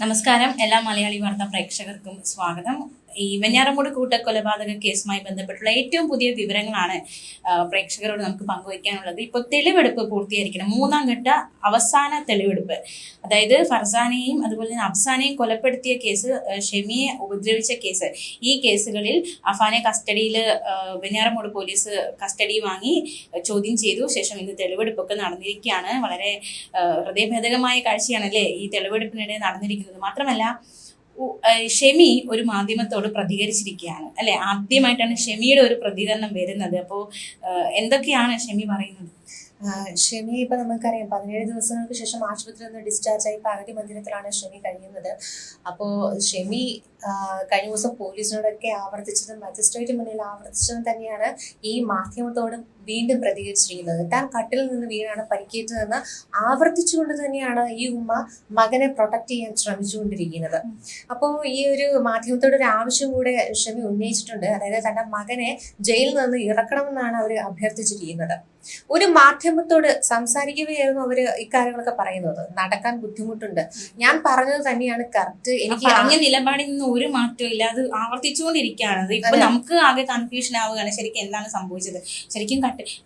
നമസ്കാരം. എല്ലാ മലയാളി വാർത്താ പ്രേക്ഷകർക്കും സ്വാഗതം. ഈ വെഞ്ഞാറമൂട് കൂട്ടക്കൊലപാതക കേസുമായി ബന്ധപ്പെട്ടുള്ള ഏറ്റവും പുതിയ വിവരങ്ങളാണ് പ്രേക്ഷകരോട് നമുക്ക് പങ്കുവയ്ക്കാനുള്ളത്. ഇപ്പോൾ തെളിവെടുപ്പ് പൂർത്തീകരിക്കണം. 3ാം ഘട്ട അവസാന തെളിവെടുപ്പ്. അതായത് ഫർസാനെയും അതുപോലെ തന്നെ അഫ്സാനെയും കൊലപ്പെടുത്തിയ കേസ്, ഷെമിയെ ഉപദ്രവിച്ച കേസ്, ഈ കേസുകളിൽ അഫാനെ കസ്റ്റഡിയിൽ വെഞ്ഞാറമൂട് പോലീസ് കസ്റ്റഡി വാങ്ങി ചോദ്യം ചെയ്തു. ശേഷം ഇന്ന് തെളിവെടുപ്പൊക്കെ നടന്നിരിക്കുകയാണ്. വളരെ ഹൃദയഭേദകമായ കാഴ്ചയാണല്ലേ ഈ തെളിവെടുപ്പിനിടെ നടന്നിരിക്കുന്നത്. മാത്രമല്ല, ഷെമി ഒരു മാധ്യമത്തോട് പ്രതികരിച്ചിരിക്കുകയാണ് അല്ലെ. ആദ്യമായിട്ടാണ് ഷെമിയുടെ ഒരു പ്രതികരണം വരുന്നത്. അപ്പോൾ എന്തൊക്കെയാണ് ഷെമി പറയുന്നത്? ഷെമി ഇപ്പൊ നമുക്കറിയാം 17 ദിവസങ്ങൾക്ക് ശേഷം ആശുപത്രിയിൽ നിന്ന് ഡിസ്ചാർജ് ആയി പകുതി മന്ദിരത്തിലാണ് ഷെമി കഴിയുന്നത്. അപ്പോൾ ഷെമി കഴിഞ്ഞ ദിവസം പോലീസിനോടൊക്കെ ആവർത്തിച്ചതും മജിസ്ട്രേറ്റ് മുന്നിൽ ആവർത്തിച്ചതും തന്നെയാണ് ഈ മാധ്യമത്തോടും വീണ്ടും പ്രതികരിച്ചിരിക്കുന്നത്. താൻ കട്ടിൽ നിന്ന് വീണാണ് പരിക്കേറ്റതെന്ന് ആവർത്തിച്ചുകൊണ്ട് തന്നെയാണ് ഈ ഉമ്മ മകനെ പ്രൊട്ടക്ട് ചെയ്യാൻ ശ്രമിച്ചുകൊണ്ടിരിക്കുന്നത്. അപ്പോൾ ഈ ഒരു മാധ്യമത്തോട് ഒരു ആവശ്യം കൂടെ ഷെമി ഉന്നയിച്ചിട്ടുണ്ട്. അതായത് തന്റെ മകനെ ജയിലിൽ നിന്ന് ഇറക്കണമെന്നാണ് അവർ അഭ്യർത്ഥിച്ചിരിക്കുന്നത്. ഒരു മാധ്യമത്തോട് സംസാരിക്കുകയായിരുന്നു അവര് ഇക്കാര്യങ്ങളൊക്കെ പറയുന്നത്. നടക്കാൻ ബുദ്ധിമുട്ടുണ്ട്, ഞാൻ പറഞ്ഞത് തന്നെയാണ് കറക്റ്റ്, എനിക്ക് പറഞ്ഞ നിലപാടിൽ നിന്ന് ഒരു മാറ്റവും ഇല്ല, അത് ആവർത്തിച്ചുകൊണ്ടിരിക്കുകയാണ്. ഇപ്പൊ നമുക്ക് ആകെ കൺഫ്യൂഷൻ ആവുകയാണ്. ശരിക്കും എന്താണ് സംഭവിച്ചത്? ശരിക്കും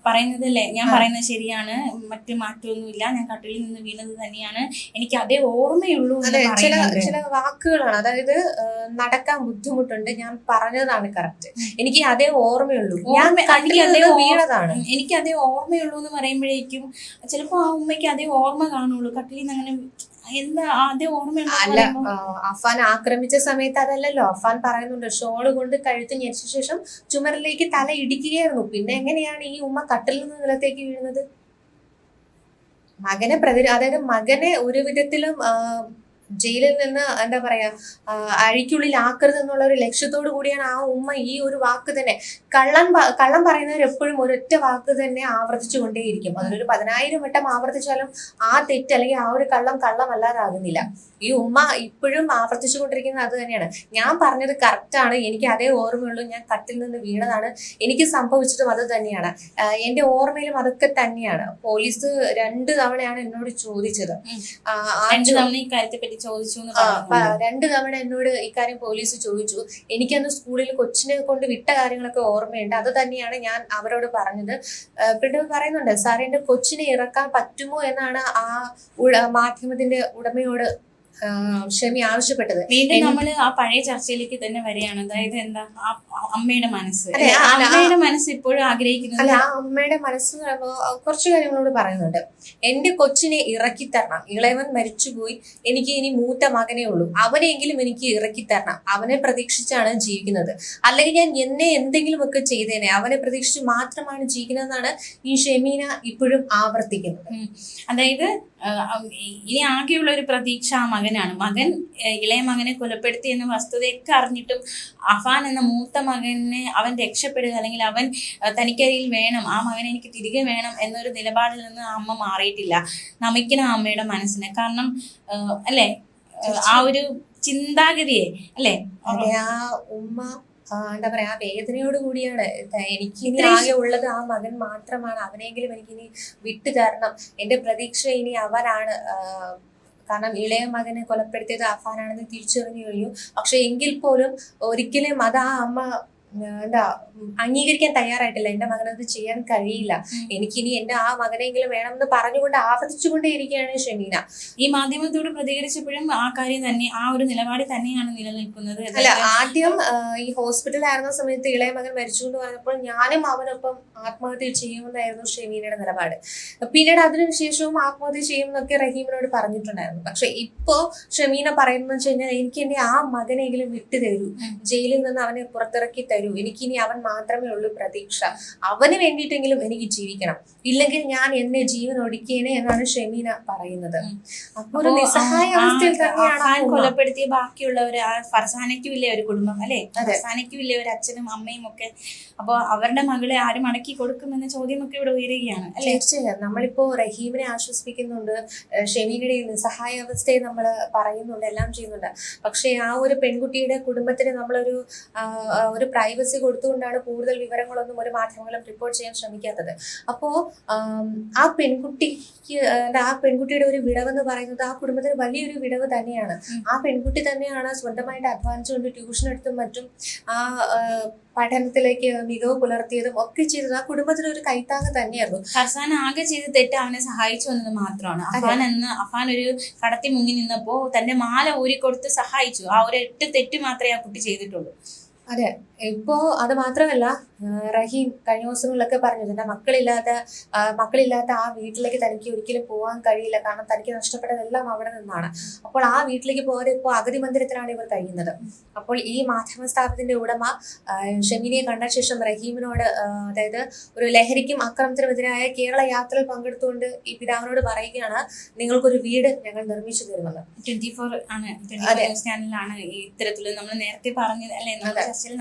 പറയുന്നതല്ലേ, ഞാൻ പറയുന്നത് ശരിയാണ്, മറ്റു മാറ്റമൊന്നും ഇല്ല, ഞാൻ കട്ടിലിൽ നിന്ന് വീണത് തന്നെയാണ്, എനിക്ക് അതേ ഓർമ്മയുള്ളൂ. ചില വാക്കുകളാണ്, അതായത് നടക്കാൻ ബുദ്ധിമുട്ടുണ്ട്, ഞാൻ പറഞ്ഞതാണ് കറക്റ്റ്, എനിക്ക് അതേ ഓർമ്മയുള്ളൂ, വീണതാണ്, എനിക്ക് അതേ ഓർമ്മയുള്ളൂ എന്ന് പറയുമ്പോഴേക്കും ചിലപ്പോ ആ ഉമ്മയ്ക്ക് അതേ ഓർമ്മ കാണുള്ളൂ. കട്ടിലിൽ നിന്ന് അങ്ങനെ എന്താ അതേ ഓർമ്മയുണ്ടോ? അല്ല, അഫാൻ ആക്രമിച്ച സമയത്ത് അതല്ലല്ലോ. അഫാൻ പറയുന്നുണ്ട് ഷോള് കൊണ്ട് കഴുത്ത് ഞെരിച്ച ശേഷം ചുമരിലേക്ക് തല ഇടിക്കുകയായിരുന്നു. പിന്നെ എങ്ങനെയാണ് ഈ ഉമ്മ കട്ടിലിൽ നിന്ന് നിലത്തേക്ക് വീഴുന്നത്? മകനെ അതായത് മകനെ ഒരു വിധത്തിലും ജയിലിൽ നിന്ന് എന്താ പറയാ അഴിക്കുള്ളിൽ ആക്കരുത് എന്നുള്ള ഒരു ലക്ഷ്യത്തോടു കൂടിയാണ് ആ ഉമ്മ ഈ ഒരു വാക്ക് തന്നെ, കള്ളം പറയുന്നവർ എപ്പോഴും ഒരൊറ്റ വാക്ക് തന്നെ ആവർത്തിച്ചു കൊണ്ടേയിരിക്കും. അതിലൊരു 10,000 വട്ടം ആവർത്തിച്ചാലും ആ തെറ്റ് അല്ലെങ്കിൽ ആ ഒരു കള്ളമല്ലാതാകുന്നില്ല. ഈ ഉമ്മ ഇപ്പോഴും ആവർത്തിച്ചു കൊണ്ടിരിക്കുന്നത് അത് തന്നെയാണ്. ഞാൻ പറഞ്ഞത് കറക്റ്റാണ്, എനിക്ക് അതേ ഓർമ്മയുള്ളൂ, ഞാൻ കട്ടിൽ നിന്ന് വീണതാണ്, എനിക്ക് സംഭവിച്ചതും അത് തന്നെയാണ്, എന്റെ ഓർമ്മയിലും അതൊക്കെ തന്നെയാണ്. പോലീസ് 2 തവണയാണ് എന്നോട് ചോദിച്ചത്. 2 തവണ എന്നോട് ഇക്കാര്യം പോലീസ് ചോദിച്ചു. എനിക്കന്ന് സ്കൂളിൽ കൊച്ചിനെ കൊണ്ട് വിട്ട കാര്യങ്ങളൊക്കെ ഓർമ്മയുണ്ട്. അത് തന്നെയാണ് ഞാൻ അവരോട് പറഞ്ഞത്. പിന്നെ പറയുന്നുണ്ട്, സാർ എന്റെ കൊച്ചിനെ ഇറക്കാൻ പറ്റുമോ എന്നാണ് ആ മാധ്യമത്തിന്റെ ഉടമയോട് ഷെമി ആവശ്യപ്പെട്ടത്. വീണ്ടും നമ്മൾ ആ പഴയ ചർച്ചയിലേക്ക് തന്നെ വരികയാണ്. അതായത് എന്താ, അമ്മയുടെ മനസ്സ്, അമ്മയുടെ മനസ്സ് ഇപ്പോഴും ആഗ്രഹിക്കുന്നത്. അല്ല, ആ അമ്മയുടെ മനസ്സ് കുറച്ച് കാര്യങ്ങളോട് പറയുന്നുണ്ട്. എന്റെ കൊച്ചിനെ ഇറക്കി തരണം, ഇളയവൻ മരിച്ചുപോയി, എനിക്ക് ഇനി മൂത്ത മകനേ ഉള്ളൂ, അവനെങ്കിലും എനിക്ക് ഇറക്കി തരണം, അവനെ പ്രതീക്ഷിച്ചാണ് ജീവിക്കുന്നത്, അല്ലെങ്കിൽ ഞാൻ എന്നെ എന്തെങ്കിലുമൊക്കെ ചെയ്തേനെ, അവനെ പ്രതീക്ഷിച്ച് മാത്രമാണ് ജീവിക്കുന്നതെന്നാണ് ഈ ഷെമീന ഇപ്പോഴും ആവർത്തിക്കുന്നത്. അതായത് ഇനി ആകെയുള്ള ഒരു പ്രതീക്ഷ ആ മകനാണ്. മകൻ ഇളയ മകനെ കൊലപ്പെടുത്തി എന്ന വസ്തുതയൊക്കെ അറിഞ്ഞിട്ടും അഫാൻ എന്ന മൂത്ത മകനെ അവൻ രക്ഷപ്പെടുക, അല്ലെങ്കിൽ അവൻ തനിക്കരിയിൽ വേണം, ആ മകനെ എനിക്ക് തിരികെ വേണം എന്നൊരു നിലപാടിൽ നിന്ന് ആ അമ്മ മാറിയിട്ടില്ല. നമിക്കണം ആ അമ്മയുടെ മനസ്സിനെ. കാരണം അല്ലെ, ആ ഒരു ചിന്താഗതിയെ അല്ലെ, ആ ഉമ്മ എന്താ പറയാ, ആ വേദനയോട് കൂടിയാണ്, എനിക്ക് ഇനി ആകെ ഉള്ളത് ആ മകൻ മാത്രമാണ്, അവനെങ്കിലും എനിക്കിനി വിട്ടു തരണം, എന്റെ പ്രതീക്ഷ ഇനി അവനാണ്. കാരണം ഇളയ മകനെ കൊലപ്പെടുത്തിയത് അഫാനാണെന്ന് തിരിച്ചറിഞ്ഞു കഴിഞ്ഞു. പക്ഷെ എങ്കിൽ പോലും ഒരിക്കലും അത് ആ അമ്മ എന്താ അംഗീകരിക്കാൻ തയ്യാറായിട്ടില്ല. എന്റെ മകനത് ചെയ്യാൻ കഴിയില്ല, എനിക്കിനി എന്റെ ആ മകനെങ്കിലും വേണമെന്ന് പറഞ്ഞുകൊണ്ട് ആവർത്തിച്ചുകൊണ്ടേ ഇരിക്കുകയാണ് ഷെമീന. ഈ മാധ്യമത്തോട് പ്രതികരിച്ചപ്പോഴും ആ കാര്യം തന്നെ, ആ ഒരു നിലപാടിൽ തന്നെയാണ് നിലനിൽക്കുന്നത്. അല്ല, ആദ്യം ഈ ഹോസ്പിറ്റലിലായിരുന്ന സമയത്ത് ഇളയ മകൻ മരിച്ചുകൊണ്ട് പറഞ്ഞപ്പോൾ ഞാനും അവനൊപ്പം ആത്മഹത്യ ചെയ്യുമെന്നായിരുന്നു ഷെമീനയുടെ നിലപാട്. പിന്നീട് അതിനുശേഷവും ആത്മഹത്യ ചെയ്യുമെന്നൊക്കെ റഹീമിനോട് പറഞ്ഞിട്ടുണ്ടായിരുന്നു. പക്ഷെ ഇപ്പോ ഷെമീന പറയുന്നത് വെച്ച് കഴിഞ്ഞാൽ, എനിക്ക് എന്റെ ആ മകനെങ്കിലും വിട്ടു തരൂ, ജയിലിൽ നിന്ന് അവനെ പുറത്തിറക്കി തരൂ, എനിക്കിനി അവൻ മാത്രമേ ഉള്ളൂ പ്രതീക്ഷ, അവന് വേണ്ടിയിട്ടെങ്കിലും എനിക്ക് ജീവിക്കണം, ഇല്ലെങ്കിൽ ഞാൻ എന്നെ ജീവൻ ഒടുക്കിയേനെ എന്നാണ് ഷെമീന പറയുന്നത്. അപ്പൊ ഒരു നിസ്സഹായ അവസ്ഥയിൽ തന്നെയാണ് കൊലപ്പെടുത്തിയ ബാക്കിയുള്ളവര്. ഫർസാനയ്ക്കും ഇല്ലേ ഒരു കുടുംബം അല്ലെ, ഫർസാനയ്ക്കും ഇല്ലേ ഒരു അച്ഛനും അമ്മയും ഒക്കെ. അപ്പൊ അവരുടെ മകളെ ആരും അടക്കി കൊടുക്കുമെന്ന ചോദ്യമൊക്കെ ഇവിടെ ഉയരുകയാണ് അല്ലെ. തീർച്ചയായും നമ്മളിപ്പോ റഹീമിനെ ആശ്വസിപ്പിക്കുന്നുണ്ട്, ഷെമീനയുടെ നിസ്സഹായ അവസ്ഥയെ നമ്മൾ പറയുന്നുണ്ട്, എല്ലാം ചെയ്യുന്നുണ്ട്. പക്ഷെ ആ ഒരു പെൺകുട്ടിയുടെ കുടുംബത്തിന് നമ്മളൊരു പ്രൈവസി കൊടുത്തുകൊണ്ടാണ് കൂടുതൽ വിവരങ്ങളൊന്നും ഒരു മാധ്യമങ്ങളും റിപ്പോർട്ട് ചെയ്യാൻ ശ്രമിക്കാത്തത്. അപ്പോ ആ പെൺകുട്ടിയുടെ ഒരു വിടവെന്ന് പറയുന്നത് ആ കുടുംബത്തിന് വലിയൊരു വിടവ് തന്നെയാണ്. ആ പെൺകുട്ടി തന്നെയാണ് സ്വന്തമായിട്ട് അധ്വാനിച്ചുകൊണ്ട് ട്യൂഷൻ എടുത്തും മറ്റും ആ പഠനത്തിലേക്ക് മികവ് പുലർത്തിയതും ഒക്കെ ചെയ്തത് ആ കുടുംബത്തിന് ഒരു കൈത്താങ് തന്നെയായിരുന്നു. ഫർസാൻ ആകെ ചെയ്ത് തെറ്റ് അവനെ സഹായിച്ചു എന്നത് മാത്രമാണ്. അഫാൻ ഒരു കടത്തി മുങ്ങി നിന്നപ്പോ തന്റെ മാല ഊരിക്കൊടുത്ത് സഹായിച്ചു. ആ ഒരു 8 തെറ്റ് മാത്രമേ ആ കുട്ടി ചെയ്തിട്ടുള്ളൂ. അതെ, ഇപ്പോ അത് മാത്രമല്ല, റഹീം കഴിഞ്ഞ ദിവസങ്ങളിലൊക്കെ പറഞ്ഞു തന്റെ മക്കളില്ലാത്ത ആ വീട്ടിലേക്ക് തനിക്ക് ഒരിക്കലും പോകാൻ കഴിയില്ല, കാരണം തനിക്ക് നഷ്ടപ്പെട്ടതെല്ലാം അവിടെ നിന്നാണ്. അപ്പോൾ ആ വീട്ടിലേക്ക് പോകാതെ ഇപ്പോൾ അഗതി മന്ദിരത്തിലാണ് ഇവർ കഴിയുന്നത്. അപ്പോൾ ഈ മാധ്യമ സ്ഥാപനത്തിന്റെ ഉടമ ഷെമീനയെ കണ്ട ശേഷം റഹീമിനോട്, അതായത് ഒരു ലഹരിക്കും അക്രമത്തിനുമെതിരായ കേരള യാത്രയിൽ പങ്കെടുത്തുകൊണ്ട് ഈ പിതാവിനോട് പറയുകയാണ്, നിങ്ങൾക്കൊരു വീട് ഞങ്ങൾ നിർമ്മിച്ചു തരുന്നത്. 24 ആണ്, ചാനലിലാണ് ഇത്തരത്തിൽ നമ്മൾ നേരത്തെ പറഞ്ഞത് അല്ലെ.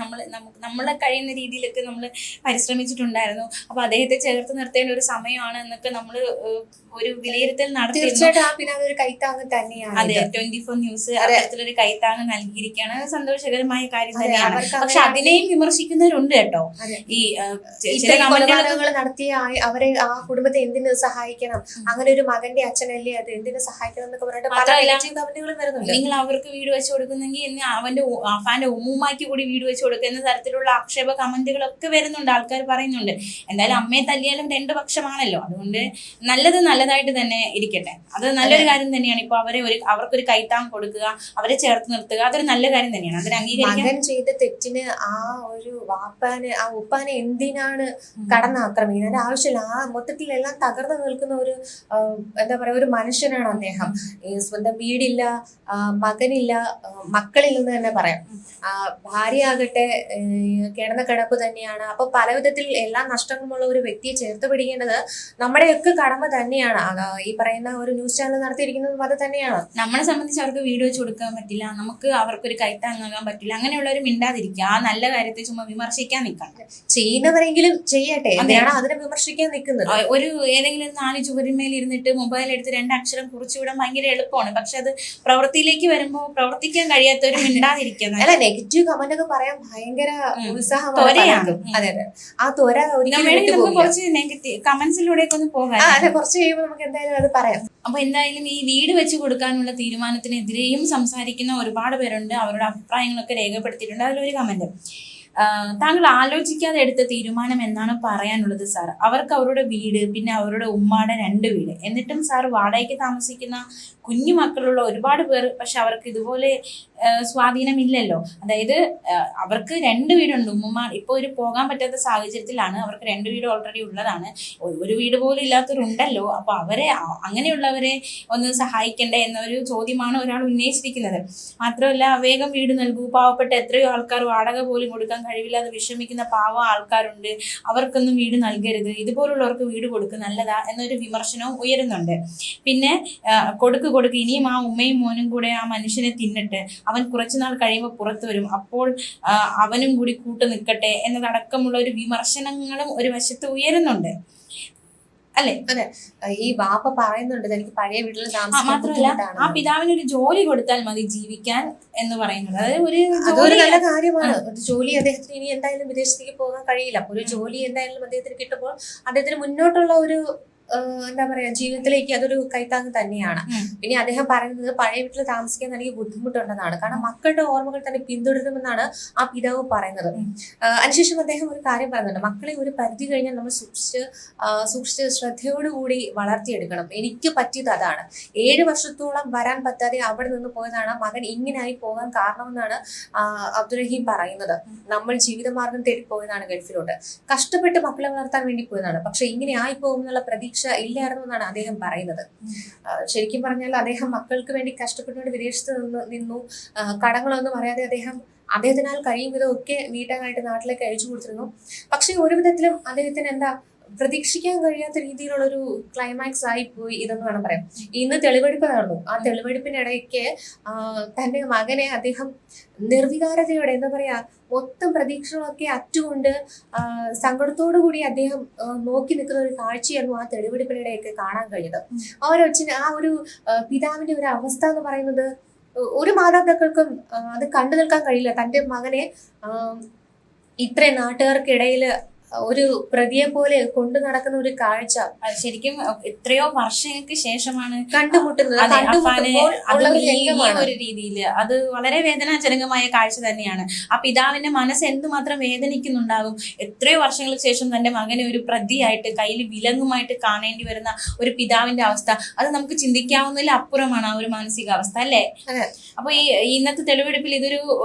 നമ്മളെ കഴിയുന്ന രീതിയിലൊക്കെ നമ്മൾ പരിശ്രമിച്ചിട്ടുണ്ടായിരുന്നു. അപ്പൊ അദ്ദേഹത്തെ ചേർത്ത് നിർത്തേണ്ട ഒരു സമയമാണ് എന്നൊക്കെ നമ്മൾ ഒരു വിലയിരുത്തൽ നടത്തി. തീർച്ചയായിട്ടും കൈത്താങ് തന്നെയാണ്. അതെ, 24 ന്യൂസ് അത്തരത്തിലൊരു കൈത്താങ് നൽകിയിരിക്കുകയാണ്. സന്തോഷകരമായ കാര്യം തന്നെയാണ്. പക്ഷെ അതിനെയും വിമർശിക്കുന്നവരുണ്ട് കേട്ടോ. ഈ ചില കൊലപാതകങ്ങൾ നടത്തിയ അവരെ ആ കുടുംബത്തെ എന്തിനു സഹായിക്കണം, അങ്ങനെ ഒരു മകന്റെ അച്ഛനല്ലേ അത് എന്തിനു സഹായിക്കണം എന്നൊക്കെ പറഞ്ഞിട്ട് പല കമന്റുകളും വരുന്നുണ്ട്. നിങ്ങൾ അവർക്ക് വീട് വെച്ച് കൊടുക്കുന്നെങ്കിൽ ഇന്ന് അഫാന്റെ ഉമ്മുമാക്ക് കൂടി വീട് വെച്ച് കൊടുക്കുക എന്ന തരത്തിലുള്ള ആക്ഷേപ കമന്റുകളൊക്കെ വരുന്നുണ്ട്. ആൾക്കാർ പറയുന്നുണ്ട്. എന്തായാലും അമ്മയെ തല്ലിയാലും 2 പക്ഷമാണല്ലോ. അതുകൊണ്ട് നല്ലതായിട്ട് തന്നെ ഇരിക്കട്ടെ. അത് നല്ലൊരു കാര്യം തന്നെയാണ്. ഇപ്പൊ അവർക്കൊരു കൈത്താങ് കൊടുക്കുക, അവരെ ചേർത്ത് നിർത്തുക, അതൊരു നല്ല കാര്യം തന്നെയാണ്. അതിന് അംഗീകരിക്കാൻ മകൻ ചെയ്ത തെറ്റിന് ആ ഒരു ഉപ്പാനെ എന്തിനാണ് കടന്നാക്രമിക്കുന്നത്? അതിന്റെ ആവശ്യമില്ല. ആ മൊത്തത്തിൽ എല്ലാം തകർന്നു നിൽക്കുന്ന ഒരു എന്താ പറയാ ഒരു മനുഷ്യനാണ് അദ്ദേഹം. സ്വന്തം വീടില്ല, മകനില്ല, മക്കളില്ലെന്ന് തന്നെ പറയാം. ഭാര്യയാകട്ടെ കിടന്ന കിടപ്പ് തന്നെയാണ്. അപ്പൊ പല വിധത്തിൽ എല്ലാ നഷ്ടങ്ങളുമുള്ള ഒരു വ്യക്തിയെ ചേർത്ത് പിടിക്കേണ്ടത് നമ്മുടെയൊക്കെ കടമ തന്നെയാണ്. ഈ പറയുന്ന ഒരു ന്യൂസ് ചാനൽ നടത്തിയിരിക്കുന്നതും അത് തന്നെയാണ്. നമ്മളെ സംബന്ധിച്ച് അവർക്ക് വീഡിയോ വെച്ച് കൊടുക്കാൻ പറ്റില്ല, നമുക്ക് അവർക്കൊരു കൈത്താങ്ങാൻ പറ്റില്ല. അങ്ങനെയുള്ളവർ മിണ്ടാതിരിക്കുക. ആ നല്ല കാര്യത്തെ ചുമ്മാ വിമർശിക്കാൻ നിൽക്കണം. ചെയ്യുന്നവരെങ്കിലും ചെയ്യട്ടെ, എന്തിനാണ് അതിനെ വിമർശിക്കാൻ നിൽക്കുന്നത്? ഏതെങ്കിലും 4 ചുവരിന്മേൽ ഇരുന്നിട്ട് മൊബൈൽ എടുത്ത് 2 അക്ഷരം കുറിച്ചുവിടാൻ ഭയങ്കര എളുപ്പമാണ്. പക്ഷെ അത് പ്രവൃത്തിയിലേക്ക് വരുമ്പോൾ പ്രവർത്തിക്കാൻ കഴിയാത്തവർ മിണ്ടാതിരിക്കുക. അല്ല, നെഗറ്റീവ് കമന്റ് ഒക്കെ പറയാൻ ഭയങ്കര ഉത്സാഹമാണ്. അതെ, ആ ത്വര കുറച്ച് നെഗറ്റീവ് കമന്റ്സിലൂടെയൊക്കെ ഒന്ന് പോകാം. കുറച്ച് കഴിയുമ്പോൾ നമുക്ക് എന്തായാലും അത് പറയാം. അപ്പൊ എന്തായാലും ഈ വീട് വെച്ച് കൊടുക്കാനുള്ള തീരുമാനത്തിനെതിരെയും സംസാരിക്കുന്ന ഒരുപാട് പേരുണ്ട്. അവരുടെ അഭിപ്രായങ്ങളൊക്കെ രേഖപ്പെടുത്തിയിട്ടുണ്ട്. അതിലൊരു കമന്റ്, താങ്കൾ ആലോചിക്കാതെ എടുത്ത തീരുമാനം എന്നാണ് പറയാനുള്ളത് സാർ. അവർക്ക് അവരുടെ വീട്, പിന്നെ അവരുടെ ഉമ്മാടെ 2 വീട്, എന്നിട്ടും സാർ വാടകയ്ക്ക് താമസിക്കുന്ന കുഞ്ഞു മക്കളുള്ള ഒരുപാട് പേർ. പക്ഷെ അവർക്ക് ഇതുപോലെ സ്വാധീനമില്ലല്ലോ. അതായത് അവർക്ക് 2 വീടുണ്ട്. ഉമ്മ ഇപ്പോൾ പോകാൻ പറ്റാത്ത സാഹചര്യത്തിലാണ്. അവർക്ക് 2 വീട് ഓൾറെഡി ഉള്ളതാണ്. ഒരു വീട് പോലും ഇല്ലാത്തവരുണ്ടല്ലോ. അപ്പൊ അങ്ങനെയുള്ളവരെ ഒന്ന് സഹായിക്കണ്ടേ എന്നൊരു ചോദ്യമാണ് ഒരാൾ ഉന്നയിച്ചിരിക്കുന്നത്. മാത്രമല്ല, വേഗം വീട് നൽകൂ, പാവപ്പെട്ട എത്രയോ ആൾക്കാർ വാടക പോലും കൊടുക്കാൻ കഴിവില്ലാതെ വിഷമിക്കുന്ന പാവ ആൾക്കാരുണ്ട്, അവർക്കൊന്നും വീട് നൽകരുത്, ഇതുപോലുള്ളവർക്ക് വീട് കൊടുക്കുക നല്ലതാ എന്നൊരു വിമർശനവും ഉയരുന്നുണ്ട്. പിന്നെ കൊടുക്ക് ഇനിയും ആ ഉമ്മയും മോനും കൂടെ ആ മനുഷ്യനെ തിന്നിട്ട് അവൻ കുറച്ചുനാൾ കഴിയുമ്പോൾ പുറത്തു വരും, അപ്പോൾ അവനും കൂടി കൂട്ടു നിൽക്കട്ടെ എന്നതടക്കമുള്ള ഒരു വിമർശനങ്ങളും ഒരു വശത്ത് ഉയരുന്നുണ്ട് അല്ലെ. അതെ, ഈ വാപ്പ പറയുന്നുണ്ട് എനിക്ക് പഴയ വീട്ടിൽ മാത്രമല്ല ആ പിതാവിന് ഒരു ജോലി കൊടുത്താൽ മതി ജീവിക്കാൻ എന്ന് പറയുന്നത്. അതൊരു നല്ല കാര്യമാണ്. ജോലി അദ്ദേഹത്തിന് ഇനി എന്തായാലും വിദേശത്തേക്ക് പോകാൻ കഴിയില്ല. അപ്പൊ ഒരു ജോലി എന്തായാലും അദ്ദേഹത്തിന് കിട്ടുമ്പോൾ അദ്ദേഹത്തിന് മുന്നോട്ടുള്ള ഒരു എന്താ പറയാ ജീവിതത്തിലേക്ക് അതൊരു കൈത്താങ് തന്നെയാണ്. പിന്നെ അദ്ദേഹം പറയുന്നത് പഴയ വീട്ടിൽ താമസിക്കാൻ എനിക്ക് ബുദ്ധിമുട്ടുണ്ടെന്നാണ്. കാരണം മക്കളുടെ ഓർമ്മകൾ തന്നെ പിന്തുടരുമെന്നാണ് ആ പിതാവ് പറയുന്നത്. അതിനുശേഷം അദ്ദേഹം ഒരു കാര്യം പറയുന്നുണ്ട്, മക്കളെ ഒരു പരിധി കഴിഞ്ഞാൽ നമ്മൾ സൂക്ഷിച്ച് ശ്രദ്ധയോടുകൂടി വളർത്തിയെടുക്കണം. എനിക്ക് പറ്റിയത് അതാണ്. 7 വർഷത്തോളം വരാൻ പറ്റാതെ അവിടെ നിന്ന് പോയതാണ് മകൻ ഇങ്ങനായി പോകാൻ കാരണമെന്നാണ് അബ്ദുറഹീം പറയുന്നത്. നമ്മൾ ജീവിതമാർഗം തേടി പോയതാണ് ഗൾഫിലോട്ട്, കഷ്ടപ്പെട്ട് മക്കളെ വളർത്താൻ വേണ്ടി പോയതാണ്. പക്ഷെ ഇങ്ങനെ ആയി പോകുമെന്നുള്ള പ്രതീക്ഷ ഇല്ലായിരുന്നു എന്നാണ് അദ്ദേഹം പറയുന്നത്. ശരിക്കും പറഞ്ഞാൽ അദ്ദേഹം മക്കൾക്ക് വേണ്ടി കഷ്ടപ്പെട്ടുകൊണ്ട് വിദേശത്ത് നിന്നു. കടങ്ങളൊന്നും അറിയാതെ അദ്ദേഹത്തിനാൽ കഴിയും വിധമൊക്കെ വീട്ടാനായിട്ട് നാട്ടിലേക്ക് അയച്ചു കൊടുത്തിരുന്നു. പക്ഷെ ഒരു വിധത്തിലും അദ്ദേഹത്തിന് പ്രതീക്ഷിക്കാൻ കഴിയാത്ത രീതിയിലുള്ളൊരു ക്ലൈമാക്സ് ആയിപ്പോയി ഇതെന്ന് വേണം പറയാം. ഇന്ന് തെളിവെടുപ്പ് നടന്നു. ആ തെളിവെടുപ്പിനിടയ്ക്ക് തന്റെ മകനെ അദ്ദേഹം നിർവികാരതയോടെ എന്താ പറയാ മൊത്തം പ്രതീക്ഷകളൊക്കെ അറ്റുകൊണ്ട് സങ്കടത്തോടു കൂടി അദ്ദേഹം നോക്കി നിൽക്കുന്ന ഒരു കാഴ്ചയായിരുന്നു ആ തെളിവെടുപ്പിനിടെയൊക്കെ കാണാൻ കഴിയുന്നത്. ആ ഒരു പിതാവിന്റെ ഒരു അവസ്ഥ എന്ന് പറയുന്നത് ഒരു മാതാപിതാക്കൾക്കും അത് കണ്ടു നിൽക്കാൻ കഴിയില്ല. തന്റെ മകനെ ഇത്രയും നാട്ടുകാർക്കിടയിൽ ഒരു പ്രതിയെ പോലെ കൊണ്ടു നടക്കുന്ന ഒരു കാഴ്ച അത് ശരിക്കും എത്രയോ വർഷങ്ങൾക്ക് ശേഷമാണ് കണ്ടുമുട്ടുന്നത്. അതെ, അഫാനെ കണ്ടുമുട്ടുമ്പോൾ അതും ഉള്ള ഈ രംഗമാണ്. ഒരു രീതിയിൽ അത് വളരെ വേദനാജനകമായ കാഴ്ച തന്നെയാണ്. ആ പിതാവിന്റെ മനസ്സ് എന്തുമാത്രം വേദനിക്കുന്നുണ്ടാകും. എത്രയോ വർഷങ്ങൾക്ക് ശേഷം തന്റെ മകനെ ഒരു പ്രതിയായിട്ട് കയ്യിൽ വിലങ്ങുമായിട്ട് കാണേണ്ടി വരുന്ന ഒരു പിതാവിന്റെ അവസ്ഥ, അത് നമുക്ക് ചിന്തിക്കാവുന്നതിൽ അപ്പുറമാണ് ആ ഒരു മാനസികാവസ്ഥ, അല്ലേ? അതെ. അപ്പൊ ഈ ഇന്നത്തെ തെളിവെടുപ്പിൽ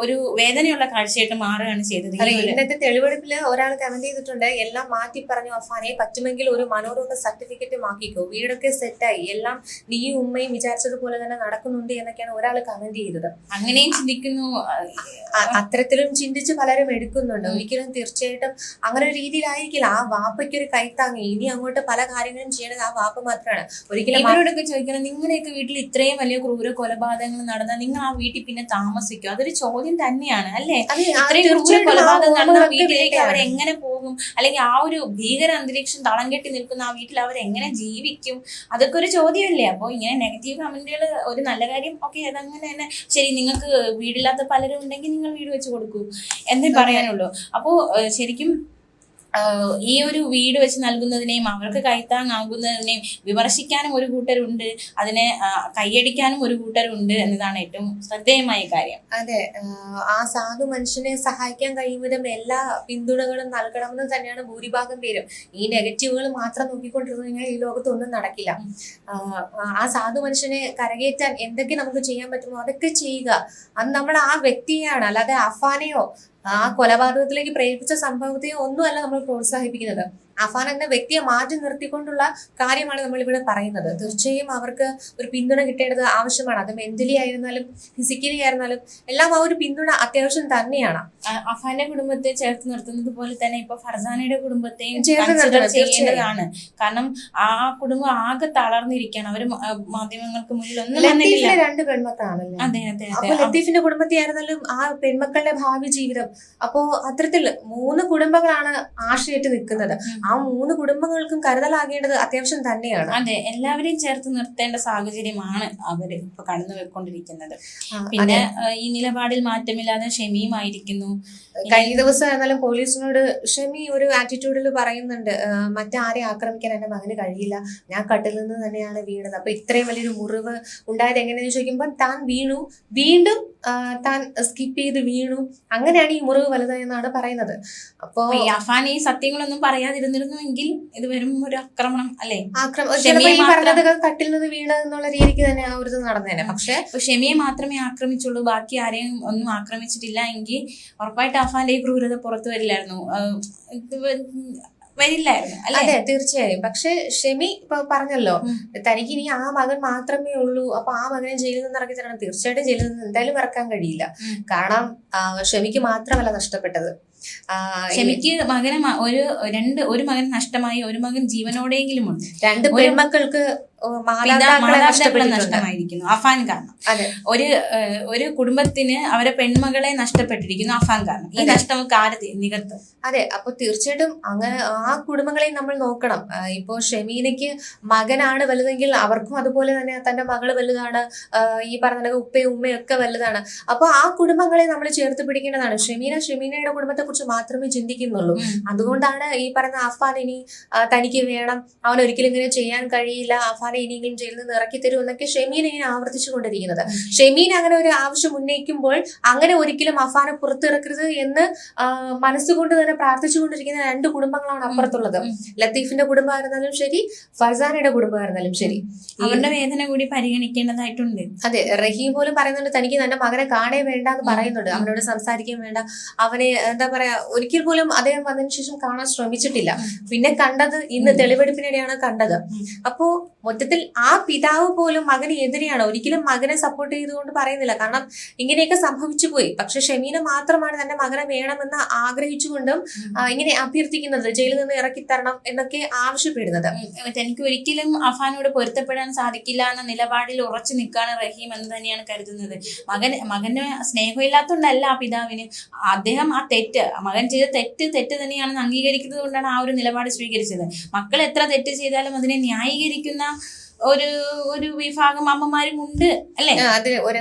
ഒരു വേദനയുള്ള കാഴ്ചയായിട്ട് മാറുകയാണ് ചെയ്തത്. അതെ, ഇന്നത്തെ തെളിവെടുപ്പില് ഒരാൾ കമന്റ് ചെയ്തിട്ടുണ്ട്, എല്ലാം മാറ്റി പറഞ്ഞു അഫാനെ, പറ്റുമെങ്കിൽ ഒരു മനോരോഗ സർട്ടിഫിക്കറ്റ് ആക്കിക്കോ, വീടൊക്കെ സെറ്റായി, എല്ലാം നീയും ഉമ്മയും വിചാരിച്ചതുപോലെ തന്നെ നടക്കുന്നുണ്ട് എന്നൊക്കെയാണ് ഒരാൾ കമന്റ് ചെയ്തത്. അങ്ങനെയും ചിന്തിക്കുന്നു. അത്തരത്തിലും ചിന്തിച്ച് പലരും എടുക്കുന്നുണ്ട്. ഒരിക്കലും തീർച്ചയായിട്ടും അങ്ങനെ ഒരു രീതിയിലായിരിക്കില്ല. ആ വാപ്പയ്ക്ക് ഒരു കൈത്താങ്ങി, ഇനി അങ്ങോട്ട് പല കാര്യങ്ങളും ചെയ്യണത് ആ വാപ്പ മാത്രമാണ്. ഒരിക്കലും ഇവരോടൊക്കെ ചോദിക്കണം, നിങ്ങളുടെയൊക്കെ വീട്ടിൽ ഇത്രയും വലിയ ക്രൂര കൊലപാതകങ്ങൾ നടന്നാൽ നിങ്ങൾ ആ വീട്ടിൽ പിന്നെ താമസിക്കും? അതൊരു ചോദ്യം തന്നെയാണ്, അല്ലേ? ഇത്രയും ക്രൂര കൊലപാതകം നടന്ന വീട്ടിലേക്ക് അവരെങ്ങനെ പോകും? അല്ലെങ്കിൽ ആ ഒരു ഭീകര അന്തരീക്ഷം തളം കെട്ടി നിൽക്കുന്ന ആ വീട്ടിൽ അവരെങ്ങനെ ജീവിക്കും? അതൊക്കെ ഒരു ചോദ്യമല്ലേ? അപ്പോൾ ഇങ്ങനെ നെഗറ്റീവ് കമന്റുകൾ, ഒരു നല്ല കാര്യം ഓക്കെ, അതങ്ങനെ തന്നെ ശരി, നിങ്ങൾക്ക് വീടില്ലാത്ത പലരും ഉണ്ടെങ്കിൽ നിങ്ങൾ വീട് വെച്ച് കൊടുക്കൂ എന്നേ പറയാനുള്ളൂ. അപ്പോൾ ശരിക്കും ഈ ഒരു വീട് വെച്ച് നൽകുന്നതിനെയും അവർക്ക് കൈത്താങ്ങാകുന്നതിനെയും വിമർശിക്കാനും ഒരു കൂട്ടരുണ്ട്, അതിനെ കൈയടിക്കാനും ഒരു കൂട്ടരുണ്ട് എന്നതാണ് ഏറ്റവും ശ്രദ്ധേയമായ കാര്യം. അതെ, ആ സാധു മനുഷ്യനെ സഹായിക്കാൻ കഴിയും വിധം എല്ലാ പിന്തുണകളും നൽകണമെന്ന് തന്നെയാണ് ഭൂരിഭാഗം പേരും. ഈ നെഗറ്റീവുകൾ മാത്രം നോക്കിക്കൊണ്ടിരുന്നു കഴിഞ്ഞാൽ ഈ ലോകത്ത് ഒന്നും നടക്കില്ല. ആ സാധു മനുഷ്യനെ കരകയറ്റാൻ എന്തൊക്കെ നമുക്ക് ചെയ്യാൻ പറ്റുമോ അതൊക്കെ ചെയ്യുക. അത് നമ്മൾ ആ വ്യക്തിയാണ്, അല്ലാതെ അഫാനെയോ ആ കൊലപാതകത്തിലേക്ക് പ്രേരിപ്പിച്ച സംഭവത്തെയോ ഒന്നുമല്ല നമ്മൾ പ്രോത്സാഹിപ്പിക്കുന്നത്. അഫാൻ എന്ന വ്യക്തിയെ മാറ്റി നിർത്തിക്കൊണ്ടുള്ള കാര്യമാണ് നമ്മൾ ഇവിടെ പറയുന്നത്. തീർച്ചയായും അവർക്ക് ഒരു പിന്തുണ കിട്ടേണ്ടത് ആവശ്യമാണ്. അത് മെന്റലി ആയിരുന്നാലും ഫിസിക്കലി ആയിരുന്നാലും എല്ലാം ആ ഒരു പിന്തുണ അത്യാവശ്യം തന്നെയാണ്. അഫാന്റെ കുടുംബത്തെ ചേർത്ത് നിർത്തുന്നത് പോലെ തന്നെ ഇപ്പൊ ഫർസാനയുടെ കുടുംബത്തെയും ചേർത്ത് ചെയ്യേണ്ടതാണ്. കാരണം ആ കുടുംബം ആകെ തളർന്നിരിക്കുകയാണ്. അവര് മാധ്യമങ്ങൾക്ക് മുന്നിൽ ഒന്നും ലത്തീഫിന്റെ 2 പെൺമക്കളാണല്ലേ? അതെ അതെ. അപ്പൊ ലത്തീഫിന്റെ കുടുംബത്തെ ആയിരുന്നാലും ആ പെൺമക്കളുടെ ഭാവി ജീവിതം, അപ്പോ അത്തരത്തിൽ 3 കുടുംബങ്ങളാണ് ആശ്രയിട്ട് നിൽക്കുന്നത്. ആ 3 കുടുംബങ്ങൾക്കും കരുതലാകേണ്ടത് അത്യാവശ്യം തന്നെയാണ്. അതെ, എല്ലാവരെയും ചേർത്ത് നിർത്തേണ്ട സാഹചര്യമാണ് അവര് ഇപ്പൊ കടന്നു പോയിക്കൊണ്ടിരിക്കുന്നത്. പിന്നെ ഈ നിലപാടിൽ മാറ്റമില്ലാതെ ഷെമിയുമായിരിക്കുന്നു. കഴിഞ്ഞ ദിവസം ആയിരുന്നാലും പോലീസിനോട് ഷെമി ഒരു ആറ്റിറ്റ്യൂഡിൽ പറയുന്നുണ്ട്, മറ്റാരെ ആക്രമിക്കാൻ എന്റെ മകന് കഴിയില്ല, ഞാൻ കട്ടിൽ നിന്ന് തന്നെയാണ് വീണത്. അപ്പൊ ഇത്രയും വലിയൊരു മുറിവ് ഉണ്ടായത് എങ്ങനെയാന്ന് ചോദിക്കുമ്പോൾ താൻ വീണു, വീണ്ടും താൻ സ്കിപ്പ് ചെയ്ത് വീണു, അങ്ങനെയാണ് ഈ മുറിവ് വലുതായെന്നാണ് പറയുന്നത്. അപ്പോ ഈ അഫാൻ ഈ സത്യങ്ങളൊന്നും പറയാതിരുന്നിരുന്നുവെങ്കിൽ ഇത് വെറും ഒരു ആക്രമണം, അല്ലേ? പറഞ്ഞത് കട്ടിൽ നിന്ന് വീണത് എന്നുള്ള രീതിക്ക് തന്നെ ആ ഒരു നടന്നേനെ. പക്ഷെ ഷെമിയെ മാത്രമേ ആക്രമിച്ചുള്ളൂ, ബാക്കി ആരെയും ഒന്നും ആക്രമിച്ചിട്ടില്ല എങ്കിൽ ഉറപ്പായിട്ട് അഫാന്റെ ഈ ക്രൂരത പുറത്തു വരില്ലായിരുന്നു. അതെ, തീർച്ചയായും. പക്ഷെ ഷെമി ഇപ്പൊ പറഞ്ഞല്ലോ, തനിക്ക് ഇനി ആ മകൻ മാത്രമേ ഉള്ളൂ, അപ്പൊ ആ മകനെ ജയിലിൽ നിന്ന് ഇറക്കി തരണം. തീർച്ചയായിട്ടും ജയിലിൽ നിന്ന് എന്തായാലും ഇറക്കാൻ കഴിയില്ല. കാരണം ഷെമിക്ക് മാത്രമല്ല നഷ്ടപ്പെട്ടത്, ഷെമിക്ക് മകനെ ഒരു മകൻ നഷ്ടമായി, ഒരു മകൻ ജീവനോടെയെങ്കിലും ഉണ്ട്. 2 പെൺമക്കൾക്ക് മാതാപിതാക്കളെ നഷ്ടമായിരിക്കുന്നു അഫാൻ കാരണം. ഒരു കുടുംബത്തിന് അവരെ പെൺമകളെ നഷ്ടപ്പെട്ടിരിക്കുന്നു അഫാൻ കാരണം. ഈ നഷ്ടമൊക്കെ ആര് നികത്തും? അതെ, അപ്പൊ തീർച്ചയായിട്ടും അങ്ങനെ ആ കുടുംബങ്ങളെയും നമ്മൾ നോക്കണം. ഇപ്പോ ഷെമീനയ്ക്ക് മകനാണ് വലുതെങ്കിൽ അവർക്കും അതുപോലെ തന്നെ തന്റെ മകള് വലുതാണ്, ഈ പറഞ്ഞ ഉപ്പയും ഉമ്മയും ഒക്കെ വലുതാണ്. അപ്പൊ ആ കുടുംബങ്ങളെ നമ്മൾ ചേർത്ത് പിടിക്കേണ്ടതാണ്. ഷെമീനയുടെ കുടുംബത്തെ കുറിച്ച് മാത്രമേ ചിന്തിക്കുന്നുള്ളൂ. അതുകൊണ്ടാണ് ഈ പറയുന്ന അഫാൻ ഇനി തനിക്ക് വേണം, അവൻ ഒരിക്കലും ഇങ്ങനെ ചെയ്യാൻ കഴിയില്ല, അഫാനെ ഇനിയെങ്കിലും ജയിലിൽ നിന്ന് ഇറക്കി തരൂ എന്നൊക്കെ ഷെമീൻ ഇങ്ങനെ ആവർത്തിച്ചു കൊണ്ടിരിക്കുന്നത്. ഷെമീൻ അങ്ങനെ ഒരു ആവശ്യം ഉന്നയിക്കുമ്പോൾ അങ്ങനെ ഒരിക്കലും അഫാനെ പുറത്തിറക്കരുത് എന്ന് മനസ്സുകൊണ്ട് തന്നെ പ്രാർത്ഥിച്ചുകൊണ്ടിരിക്കുന്ന 2 കുടുംബങ്ങളാണ് അപ്പുറത്തുള്ളത്. ലത്തീഫിന്റെ കുടുംബമായിരുന്നാലും ശരി, ഫർസാനയുടെ കുടുംബമായിരുന്നാലും ശരി, അവരുടെ വേദന കൂടി പരിഗണിക്കേണ്ടതായിട്ടുണ്ട്. അതെ, റഹീം പോലും പറയുന്നുണ്ട് തനിക്ക് തന്റെ മകനെ കാണേ വേണ്ട എന്ന് പറയുന്നുണ്ട്, അവനോട് സംസാരിക്കാൻ വേണ്ട, അവനെ എന്താ പറയാ ഒരിക്കൽ പോലും അദ്ദേഹം വന്നതിന് ശേഷം കാണാൻ ശ്രമിച്ചിട്ടില്ല. പിന്നെ കണ്ടത് ഇന്ന് തെളിവെടുപ്പിനിടെയാണ് കണ്ടത്. അപ്പോ മൊത്തത്തിൽ ആ പിതാവ് പോലും മകന് എതിരെയാണ്, ഒരിക്കലും മകനെ സപ്പോർട്ട് ചെയ്തുകൊണ്ട് പറയുന്നില്ല. കാരണം ഇങ്ങനെയൊക്കെ സംഭവിച്ചു പോയി. പക്ഷെ ഷെമീന മാത്രമാണ് തന്റെ മകനെ വേണമെന്ന് ആഗ്രഹിച്ചുകൊണ്ടും ഇങ്ങനെ അഭ്യർത്ഥിക്കുന്നത്, ജയിലിൽ നിന്ന് ഇറക്കി തരണം എന്നൊക്കെ ആവശ്യപ്പെടുന്നത്. എനിക്ക് ഒരിക്കലും അഫാനോട് പൊരുത്തപ്പെടാൻ സാധിക്കില്ല എന്ന നിലപാടിൽ ഉറച്ചു നിൽക്കാണ് റഹീം എന്ന് തന്നെയാണ് കരുതുന്നത്. മകന് സ്നേഹമില്ലാത്തതുകൊണ്ടല്ല ആ പിതാവിന്, അദ്ദേഹം ആ മകൻ ചെയ്ത തെറ്റ് തന്നെയാണെന്ന് അംഗീകരിക്കുന്നത് കൊണ്ടാണ് ആ ഒരു നിലപാട് സ്വീകരിച്ചത്. മക്കൾ എത്ര തെറ്റ് ചെയ്താലും അതിനെ ന്യായീകരിക്കുന്ന ഒരു ഒരു വിഭാഗം അമ്മമാരും ഉണ്ട് അല്ലെ. അതിൽ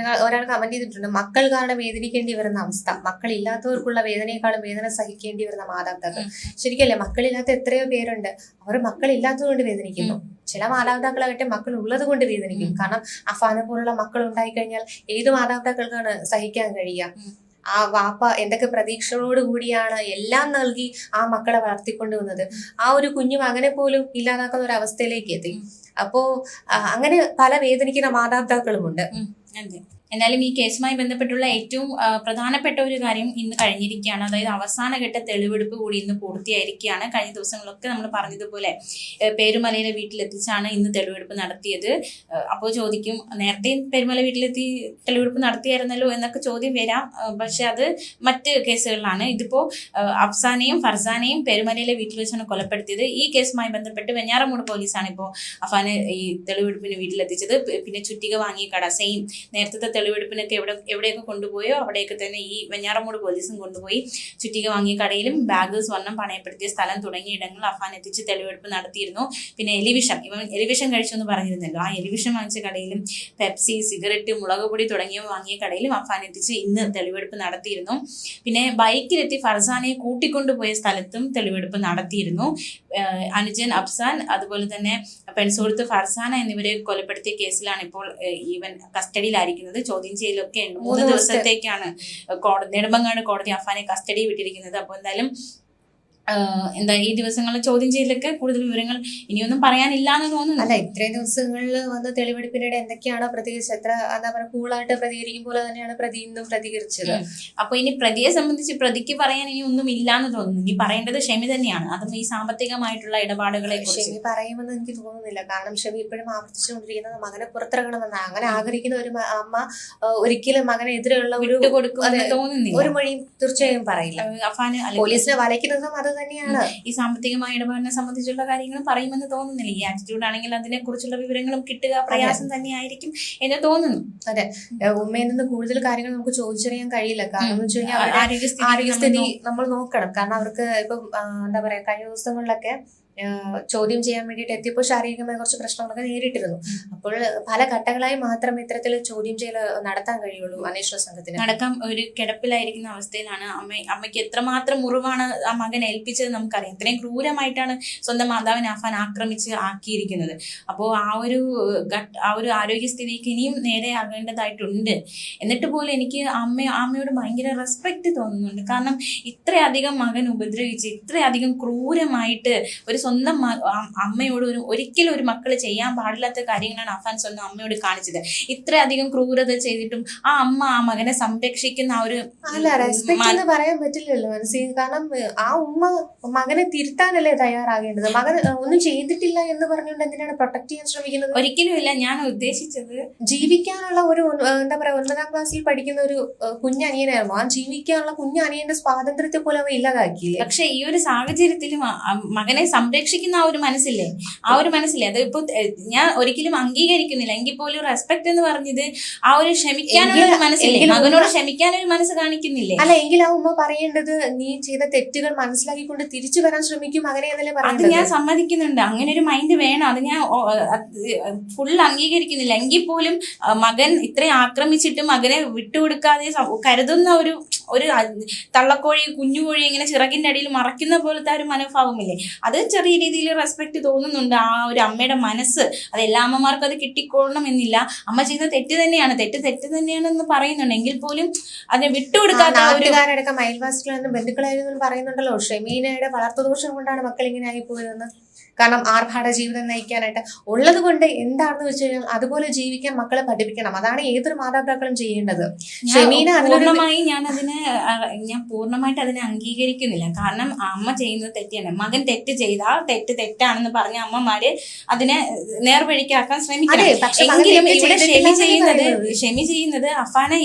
ഒരാൾ കമന്റ് ചെയ്തിട്ടുണ്ട്, മക്കൾ കാരണം വേദനിക്കേണ്ടി വരുന്ന അവസ്ഥ, മക്കളില്ലാത്തവർക്കുള്ള വേദനയെക്കാളും വേദന സഹിക്കേണ്ടി വരുന്ന മാതാപിതാക്കൾ. ശരിക്കല്ലേ, മക്കളില്ലാത്ത എത്രയോ പേരുണ്ട്, അവർ മക്കളില്ലാത്തത് കൊണ്ട് വേദനിക്കുന്നു. ചില മാതാപിതാക്കളാകട്ടെ മക്കൾ ഉള്ളത് കൊണ്ട് വേദനിക്കും. കാരണം അഫാനെ പോലുള്ള മക്കൾ ഉണ്ടായിക്കഴിഞ്ഞാൽ ഏത് മാതാപിതാക്കൾക്കാണ് സഹിക്കാൻ കഴിയുക? ആ വാപ്പ എന്തൊക്കെ പ്രതീക്ഷകളോട് കൂടിയാണ് എല്ലാം നൽകി ആ മക്കളെ വളർത്തിക്കൊണ്ടുവന്നത്. ആ ഒരു കുഞ്ഞു മകനെ പോലും ഇല്ലാതാക്കുന്ന ഒരു അവസ്ഥയിലേക്ക് എത്തി. അപ്പോ അങ്ങനെ പല വേദനിക്കുന്ന മാതാപിതാക്കളുമുണ്ട്. അതെ. എന്നാലും ഈ കേസുമായി ബന്ധപ്പെട്ടുള്ള ഏറ്റവും പ്രധാനപ്പെട്ട ഒരു കാര്യം ഇന്ന് കഴിഞ്ഞിരിക്കുകയാണ്. അതായത് അവസാനഘട്ട തെളിവെടുപ്പ് കൂടി ഇന്ന് പൂർത്തിയായിരിക്കുകയാണ്. കഴിഞ്ഞ ദിവസങ്ങളൊക്കെ നമ്മൾ പറഞ്ഞതുപോലെ പേരുമലയിലെ വീട്ടിലെത്തിച്ചാണ് ഇന്ന് തെളിവെടുപ്പ് നടത്തിയത്. അപ്പോൾ ചോദിക്കും, നേരത്തെ പേരുമല വീട്ടിലെത്തി തെളിവെടുപ്പ് നടത്തിയായിരുന്നല്ലോ എന്നൊക്കെ ചോദ്യം വരാം. പക്ഷെ അത് മറ്റ് കേസുകളിലാണ്. ഇതിപ്പോ അഫ്സാനെയും ഫർസാനെയും പേരുമലയിലെ വീട്ടിൽ വെച്ചാണ് കൊലപ്പെടുത്തിയത്. ഈ കേസുമായി ബന്ധപ്പെട്ട് വെഞ്ഞാറമൂട് പോലീസാണ് ഇപ്പോൾ അഫാനെ ഈ തെളിവെടുപ്പിന് വീട്ടിലെത്തിച്ചത്. പിന്നെ ചുറ്റിക വാങ്ങിയ കട സെയിം നേരത്തെ തെളിവെടുപ്പിനൊക്കെ എവിടെയൊക്കെ കൊണ്ടുപോയോ അവിടെയൊക്കെ തന്നെ ഈ വെഞ്ഞാറമൂട് പോലീസും കൊണ്ടുപോയി ചുറ്റിക വാങ്ങിയ കടയിലും ബാഗ്, സ്വർണം പണയപ്പെടുത്തിയ സ്ഥലം തുടങ്ങിയ ഇടങ്ങളിൽ അഫാൻ എത്തിച്ച് തെളിവെടുപ്പ് നടത്തിയിരുന്നു. പിന്നെ ഇവൻ എലിവിഷം കഴിച്ചു എന്ന് പറഞ്ഞിരുന്നല്ലോ, ആ എലിവിഷം വാങ്ങിച്ച കടയിലും പെപ്സി, സിഗരറ്റ്, മുളക് പൊടി തുടങ്ങിയവ വാങ്ങിയ കടയിലും അഫാൻ എത്തിച്ച് ഇന്ന് തെളിവെടുപ്പ് നടത്തിയിരുന്നു. പിന്നെ ബൈക്കിലെത്തി ഫർസാനെ കൂട്ടിക്കൊണ്ടുപോയ സ്ഥലത്തും തെളിവെടുപ്പ് നടത്തിയിരുന്നു. അനുജൻ അഫ്സാൻ, അതുപോലെ തന്നെ പെൺസുഹൃത്ത് ഫർസാന എന്നിവരെ കൊലപ്പെടുത്തിയ കേസിലാണ് ഇപ്പോൾ ഇവൻ കസ്റ്റഡിയിലായിരിക്കുന്നത്. ചോദ്യം ചെയ്യലൊക്കെ ഉണ്ട്. 3 ദിവസത്തേക്കാണ് നെടുമങ്ങാട് കോടതി അഫാനെ കസ്റ്റഡി വിട്ടിരിക്കുന്നത്. അപ്പോൾ എന്തായാലും ഈ ദിവസങ്ങളിൽ ചോദ്യം ചെയ്യലൊക്കെ കൂടുതൽ വിവരങ്ങൾ ഇനിയൊന്നും പറയാനില്ല എന്ന് തോന്നുന്നു. അല്ല, ഇത്രയും ദിവസങ്ങളിൽ വന്ന തെളിവെടുപ്പിനിടെ എന്തൊക്കെയാണോ പ്രതികരിച്ചത്, എത്ര എന്താ പറയുക, കൂളായിട്ട് പ്രതികരിക്കും പോലെ തന്നെയാണ് പ്രതി ഇന്നും പ്രതികരിച്ചത്. അപ്പൊ ഇനി പ്രതിയെ സംബന്ധിച്ച് പ്രതിക്ക് പറയാൻ ഇനി ഒന്നും ഇല്ലാന്ന് തോന്നുന്നു. ഇനി പറയേണ്ടത് ഷെമി തന്നെയാണ്. അതും ഈ സാമ്പത്തികമായിട്ടുള്ള ഇടപാടുകളെ ഷെമി പറയുമെന്ന് എനിക്ക് തോന്നുന്നില്ല. കാരണം ഷെമി ഇപ്പോഴും ആവർത്തിച്ചുകൊണ്ടിരിക്കുന്നത് മകനെ പുറത്തിറങ്ങണമെന്നാണ്. അങ്ങനെ ആഗ്രഹിക്കുന്ന ഒരു അമ്മ ഒരിക്കലും മകനെതിരെയുള്ള ഒരു തോന്നുന്നില്ല, ഒരു മൊഴിയും തീർച്ചയായും പറയില്ല. പോലീസിനെ വലയ്ക്കുന്നതും അത് തന്നെയാണ്. ഈ സാമ്പത്തികമായ ഇടപാടിനെ സംബന്ധിച്ചുള്ള കാര്യങ്ങളും പറയുമെന്ന് തോന്നുന്നില്ല. ഈ ആറ്റിറ്റ്യൂഡ് ആണെങ്കിൽ അതിനെ കുറിച്ചുള്ള വിവരങ്ങളും കിട്ടുക പ്രയാസം തന്നെയായിരിക്കും എന്ന് തോന്നുന്നു. അതെ, ഉമ്മയിൽ നിന്ന് കൂടുതൽ കാര്യങ്ങൾ നമുക്ക് ചോദിച്ചറിയാൻ കഴിയില്ല. കാരണം എന്ന് വെച്ച് കഴിഞ്ഞാൽ ആരോഗ്യസ്ഥിതി നമ്മൾ നോക്കണം. കാരണം അവർക്ക് ഇപ്പം എന്താ പറയാ, കഴിഞ്ഞ ദിവസങ്ങളിലൊക്കെ ചോദ്യം ചെയ്യാൻ വേണ്ടിയിട്ട് എത്തിയപ്പോൾ ശാരീരികമായ കുറച്ച് പ്രശ്നങ്ങളൊക്കെ നേരിട്ടിരുന്നു. അപ്പോൾ പല ഘട്ടങ്ങളായി മാത്രമേ ഇത്തരത്തിൽ ചോദ്യം ചെയ്യൽ നടത്താൻ കഴിയുള്ളൂ അന്വേഷണ സംഘത്തിന്. അടക്കം ഒരു കിടപ്പിലായിരിക്കുന്ന അവസ്ഥയിലാണ്. അമ്മയ്ക്ക് എത്രമാത്രം മുറിവാണ് ആ മകൻ ഏൽപ്പിച്ചത് നമുക്കറിയാം. ഇത്രയും ക്രൂരമായിട്ടാണ് സ്വന്തം മാതാവിനെ അഫാൻ ആക്രമിച്ച് ആക്കിയിരിക്കുന്നത്. അപ്പോൾ ആ ഒരു ആരോഗ്യസ്ഥിതിക്ക് ഇനിയും നേരെയാകേണ്ടതായിട്ടുണ്ട്. എന്നിട്ട് പോലും എനിക്ക് അമ്മയോട് ഭയങ്കര റെസ്പെക്ട് തോന്നുന്നുണ്ട്. കാരണം ഇത്രയധികം മകൻ ഉപദ്രവിച്ച് ഇത്രയധികം ക്രൂരമായിട്ട് ഒരു സ്വന്തം അമ്മയോട് ഒരിക്കലും ഒരു മക്കള് ചെയ്യാൻ പാടില്ലാത്ത കാര്യങ്ങളാണ് അഫാൻ സ്വന്തം അമ്മയോട് കാണിച്ചത്. ഇത്രയധികം ക്രൂരത ചെയ്തിട്ടും ആ അമ്മ ആ മകനെ സംരക്ഷിക്കുന്ന ആ ഒരു റെസ്പെക്ട് പറയാൻ പറ്റില്ലല്ലോ മനസ്സിൽ. കാരണം ആ ഉമ്മ മകനെ തിരുത്താനല്ലേ തയ്യാറാകേണ്ടത്. മകൻ ഒന്നും ചെയ്തിട്ടില്ല എന്ന് പറഞ്ഞുകൊണ്ട് എന്തിനാണ് പ്രൊട്ടക്ട് ചെയ്യാൻ ശ്രമിക്കുന്നത്? ഒരിക്കലും ഇല്ല. ഞാൻ ഉദ്ദേശിച്ചത് ജീവിക്കാനുള്ള ഒരു എന്താ പറയാ 9ാം ക്ലാസ്സിൽ പഠിക്കുന്ന ഒരു കുഞ്ഞനിയനായിരുന്നു. ആ ജീവിക്കാനുള്ള കുഞ്ഞനിയന്റെ സ്വാതന്ത്ര്യത്തെ പോലെ അവ ഇല്ലാതാക്കിയില്ലേ. പക്ഷെ ഈ ഒരു സാഹചര്യത്തിലും മകനെ സംരക്ഷിക്കുന്ന ആ ഒരു മനസ്സില്ലേ, അത് ഇപ്പൊ ഞാൻ ഒരിക്കലും അംഗീകരിക്കുന്നില്ല. എങ്കിൽ പോലും റെസ്പെക്ട് എന്ന് പറഞ്ഞത് ആ ഒരു ക്ഷമിക്കാനുള്ള ഒരു മനസ്സില്ലേ, മകനോട് ക്ഷമിക്കാനൊരു മനസ്സ് കാണിക്കുന്നില്ലേ? അല്ല, എങ്കിൽ ആ ഉമ്മ പറയേണ്ടത് നീ ചെയ്ത തെറ്റുകൾ മനസ്സിലാക്കിക്കൊണ്ട് തിരിച്ചു വരാൻ ശ്രമിക്കും മകനെ എന്നല്ലേ പറയുന്നത്. അത് ഞാൻ സമ്മതിക്കുന്നുണ്ട്. അങ്ങനെ ഒരു മൈൻഡ് വേണം. അത് ഞാൻ ഫുൾ അംഗീകരിക്കുന്നില്ല. എങ്കിൽ പോലും മകൻ ഇത്രയും ആക്രമിച്ചിട്ട് മകനെ വിട്ടുകൊടുക്കാതെ കരുതുന്ന ഒരു തള്ളക്കോഴി കുഞ്ഞുകോഴി ഇങ്ങനെ ചിറകിന്റെ അടിയിൽ മറയ്ക്കുന്ന പോലത്തെ ഒരു മനോഭാവമില്ലേ, അത് ചെറിയ രീതിയിൽ റെസ്പെക്ട് തോന്നുന്നുണ്ട്. ആ ഒരു അമ്മയുടെ മനസ്സ്, അത് എല്ലാ അമ്മമാർക്കും അത് കിട്ടിക്കൊള്ളണം എന്നില്ല. അമ്മ ചെയ്ത തെറ്റ് തന്നെയാണെന്ന് പറയുന്നുണ്ട്. എങ്കിൽ പോലും അതിനെ വിട്ടുകൊടുക്കാത്ത നാട്ടുകാരടക്കം അയൽവാസികളെന്നും ബന്ധുക്കളായിരുന്നു പറയുന്നുണ്ടല്ലോ, ഷെമീനയുടെ വളർത്തുദോഷം കൊണ്ടാണ് മക്കൾ ഇങ്ങനെ ആയി പോയതെന്ന്. കാരണം ആർഭാട ജീവിതം നയിക്കാനായിട്ട് ഉള്ളത് കൊണ്ട് എന്താണെന്ന് വെച്ച് കഴിഞ്ഞാൽ അതുപോലെ ജീവിക്കാൻ മക്കളെ പഠിപ്പിക്കണം. അതാണ് ഏതൊരു മാതാപിതാക്കളും ചെയ്യേണ്ടത്. ഷെമീന ഞാൻ പൂർണ്ണമായിട്ട് അതിനെ അംഗീകരിക്കുന്നില്ല. കാരണം അമ്മ ചെയ്യുന്നത് തെറ്റാണ്. മകൻ തെറ്റ് ചെയ്താൽ തെറ്റാണെന്ന് പറഞ്ഞ അമ്മമാര് അതിനെ നേർവഴിക്കാക്കാൻ ശ്രമിക്കണം. എങ്കിലും ഇവിടെ ഷെമി ചെയ്യുന്നത് അഫാനെ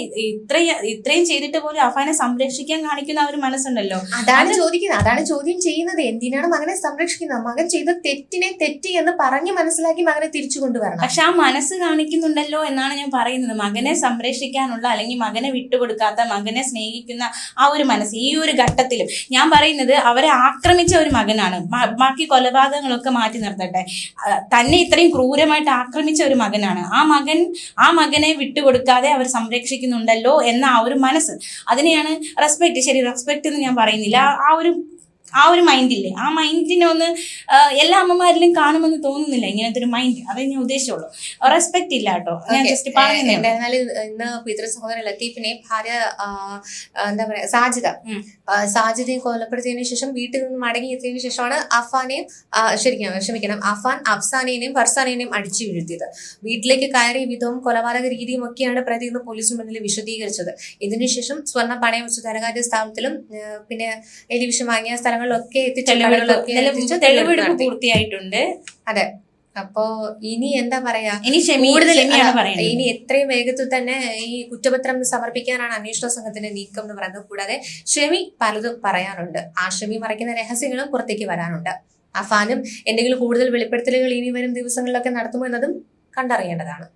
ഇത്രയും ചെയ്തിട്ട് പോലും അഫാനെ സംരക്ഷിക്കാൻ കാണിക്കുന്ന ഒരു മനസ്സുണ്ടല്ലോ. അതാണ് ചോദിക്കുന്നത്. അതാണ് ചോദ്യം ചെയ്യുന്നത്. എന്തിനാണ് മകനെ സംരക്ഷിക്കുന്നത്? മകൻ ചെയ്ത തെറ്റിനെ തെറ്റി എന്ന് പറഞ്ഞ് മനസ്സിലാക്കി മകനെ തിരിച്ചു കൊണ്ടുവരണം. പക്ഷെ ആ മനസ്സ് കാണിക്കുന്നുണ്ടല്ലോ എന്നാണ് ഞാൻ പറയുന്നത്. മകനെ സംരക്ഷിക്കാനുള്ള അല്ലെങ്കിൽ മകനെ വിട്ടുകൊടുക്കാത്ത, മകനെ സ്നേഹിക്കുന്ന ആ ഒരു മനസ്സ് ഈ ഒരു ഘട്ടത്തിലും ഞാൻ പറയുന്നത് അവരെ ആക്രമിച്ച ഒരു മകനാണ്. ബാക്കി കൊലപാതകങ്ങളൊക്കെ മാറ്റി നിർത്തട്ടെ, തന്നെ ഇത്രയും ക്രൂരമായിട്ട് ആക്രമിച്ച ഒരു മകനാണ്. ആ മകനെ വിട്ടുകൊടുക്കാതെ അവർ സംരക്ഷിക്കുന്നുണ്ടല്ലോ എന്ന ആ ഒരു മനസ്സ്, അതിനെയാണ് റെസ്പെക്ട്. ശരി, റെസ്പെക്ട് എന്ന് ഞാൻ പറയുന്നില്ല, ആ ഒരു മൈൻഡില്ലേ, ആ മൈൻഡിനെ ഒന്ന് എല്ലാ അമ്മമാരിലും കാണുമെന്ന് തോന്നുന്നില്ല ഇങ്ങനത്തെ ഒരു മൈൻഡ്. അതേ ഞാൻ ഉദ്ദേശിച്ചുള്ളൂ. റെസ്പെക്ട് ഇല്ല കേട്ടോ, ഞാൻ ജസ്റ്റ് പറഞ്ഞു. ഇന്ന് പിതൃ സഹോദരൻ ലത്തീഫിനെ ഭാര്യ എന്താ പറയാ സാജിദയെ കൊലപ്പെടുത്തിയതിനു ശേഷം വീട്ടിൽ നിന്ന് മടങ്ങിയെത്തിയതിനു ശേഷമാണ് അഫാൻ അഫ്സാനെയും ഫർസാനെയും അടിച്ചു വീഴ്ത്തിയത്. വീട്ടിലേക്ക് കയറിയ വിധവും കൊലപാതക രീതിയും ഒക്കെയാണ് പ്രതി ഇന്ന് പോലീസിന് മുന്നിൽ വിശദീകരിച്ചത്. ഇതിനുശേഷം സ്വർണ്ണ പണയം വെച്ച് ധനകാര്യ സ്ഥാപനത്തിലും പിന്നെ എലിവിഷം വാങ്ങിയ സ്ഥലങ്ങളിലൊക്കെ തെളിവെടുപ്പ് പൂർത്തിയായിട്ടുണ്ട്. അതെ. അപ്പോ ഇനി എന്താ പറയാ, ഇനി എത്രയും വേഗത്തിൽ തന്നെ ഈ കുറ്റപത്രം സമർപ്പിക്കാനാണ് അന്വേഷണ സംഘത്തിന്റെ നീക്കം എന്ന് പറയുന്നത്. കൂടാതെ ഷെമി പലതും പറയാനുണ്ട്. ആ ഷെമി മറയ്ക്കുന്ന രഹസ്യങ്ങളും പുറത്തേക്ക് വരാനുണ്ട്. അഫാനും എന്തെങ്കിലും കൂടുതൽ വെളിപ്പെടുത്തലുകൾ ഇനി വരും ദിവസങ്ങളിലൊക്കെ നടത്തുമോ എന്നതും കണ്ടറിയേണ്ടതാണ്.